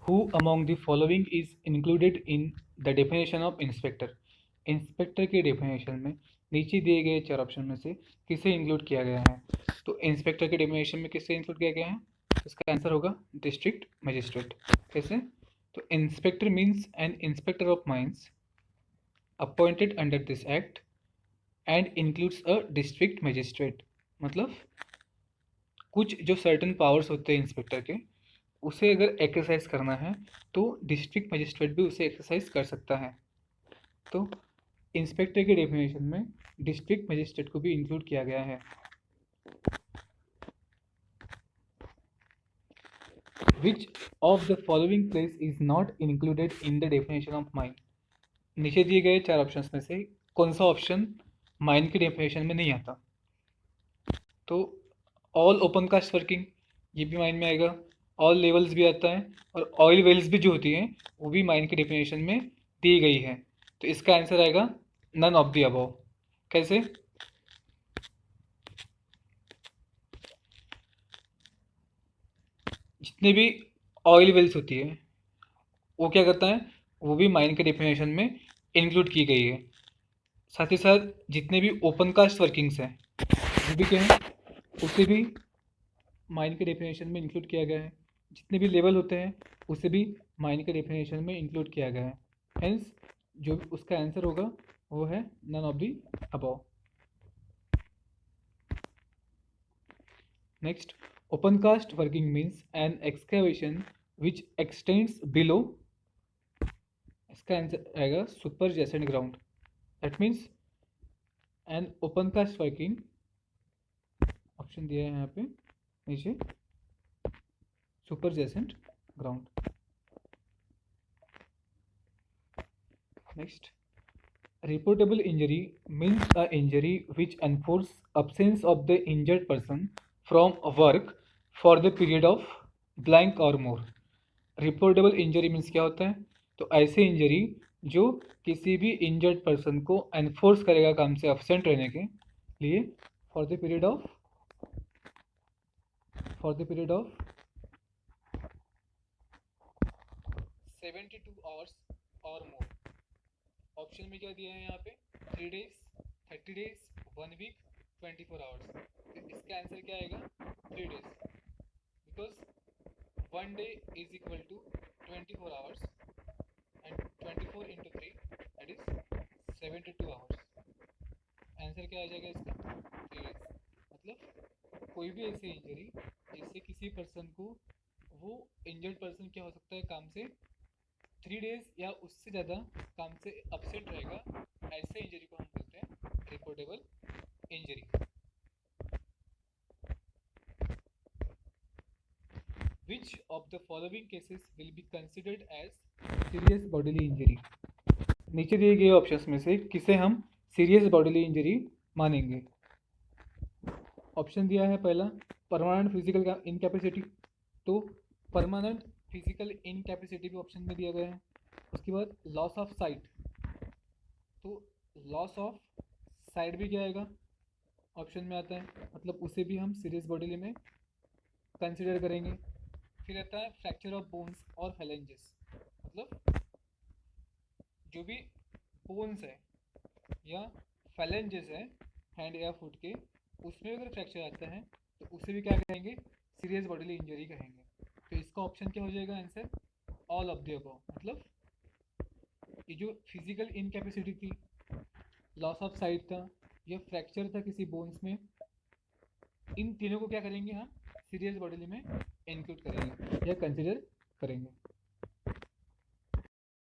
Who among the following is included in the definition of inspector. Inspector के definition में नीचे दिए गए चार ऑप्शन में से किसे इंक्लूड किया गया है? तो इंस्पेक्टर के डेफिनेशन में किसे इंक्लूड किया गया है? इसका आंसर होगा डिस्ट्रिक्ट मजिस्ट्रेट। कैसे? तो inspector means an inspector of mines appointed under this act and includes a district magistrate. मतलब कुछ जो सर्टन पावर्स होते हैं इंस्पेक्टर के, उसे अगर एक्सरसाइज करना है तो डिस्ट्रिक्ट मजिस्ट्रेट भी उसे एक्सरसाइज कर सकता है। तो इंस्पेक्टर के डेफिनेशन में डिस्ट्रिक्ट मजिस्ट्रेट को भी इंक्लूड किया गया है। विच of the following place is not included in the definition of mine. नीचे दिए गए चार ऑप्शंस में से कौन सा ऑप्शन माइन के डेफिनेशन में नहीं आता? तो ऑल ओपन कास्ट वर्किंग, ये भी माइन में आएगा। ऑल लेवल्स भी आता है, और ऑयल वेल्स भी जो होती हैं वो भी माइन के डेफिनेशन में दी गई है। तो इसका आंसर आएगा नन ऑफ द अबव। कैसे? जितने भी ऑयल वेल्स होती है वो क्या करता है, वो भी माइन के डेफिनेशन में इंक्लूड की गई है। साथ ही साथ जितने भी ओपन कास्ट वर्किंग्स हैं वो भी क्या है, उसे भी माइन के डेफिनेशन में इंक्लूड किया गया है। जितने भी लेवल होते हैं उसे भी माइन के डेफिनेशन में इंक्लूड किया गया है। हेंस जो उसका आंसर होगा वो है none of the above. Next, open cast working means an excavation which extends below, इसका आंसर आएगा superjacent ground. That means an open cast working, option दिया है यहाँ पे नीचे, superjacent ground. Next, reportable injury means a injury which enforces absence of the injured person from work for the period of blank or more। Reportable injury means क्या होता है? तो ऐसे इंजरी जो किसी भी इंजर्ड पर्सन को enforce करेगा काम से एब्सेंट रहने के लिए for the period of 72 hours और मोर। ऑप्शन में क्या दिया है यहाँ पे? 3 डेज, 30 डेज, 1 वीक, 24 आवर्स। तो इसका आंसर क्या आएगा? 3 days, because 1 day is equal to 24 hours and 24 into 3 that is 72 hours. Answer क्या आ जाएगा इसका? 3 डेज। मतलब कोई भी ऐसी इंजरी जिससे किसी पर्सन को, वो इंजर्ड पर्सन क्या हो सकता है काम से 3 डेज या उससे ज़्यादा काम से अपसेट रहेगा, ऐसे इंजरी को हम बोलते हैं reportable injury. Which of the following cases will be considered as serious bodily injury. नीचे दिए गए ऑप्शंस में से किसे हम सीरियस बॉडीली इंजरी मानेंगे? ऑप्शन दिया है पहला, परमानेंट फिजिकल इनकैपेसिटी। तो परमानेंट फिजिकल इनकैपेसिटी भी ऑप्शन में दिया गया है। उसके बाद लॉस ऑफ साइट, तो लॉस ऑफ साइट भी क्या आएगा? ऑप्शन में आता है, मतलब उसे भी हम सीरियस बॉडीली में कंसिडर करेंगे। फिर आता है फ्रैक्चर ऑफ बोन्स और फेलेंजेस, मतलब जो भी बोन्स है या फेलेंजेस है हैंड या फुट के, उसमें अगर फ्रैक्चर आता है तो उसे भी क्या कहेंगे? सीरियस बॉडीली इंजरी कहेंगे। तो इसका ऑप्शन क्या हो जाएगा answer? All of the above. मतलब ये जो फिजिकल इनकैपेसिटी थी, लॉस ऑफ साइट था या फ्रैक्चर था किसी बोन्स में, इन तीनों को क्या करेंगे हम? सीरियस बॉडीली में इंक्लूड करेंगे या कंसिडर करेंगे।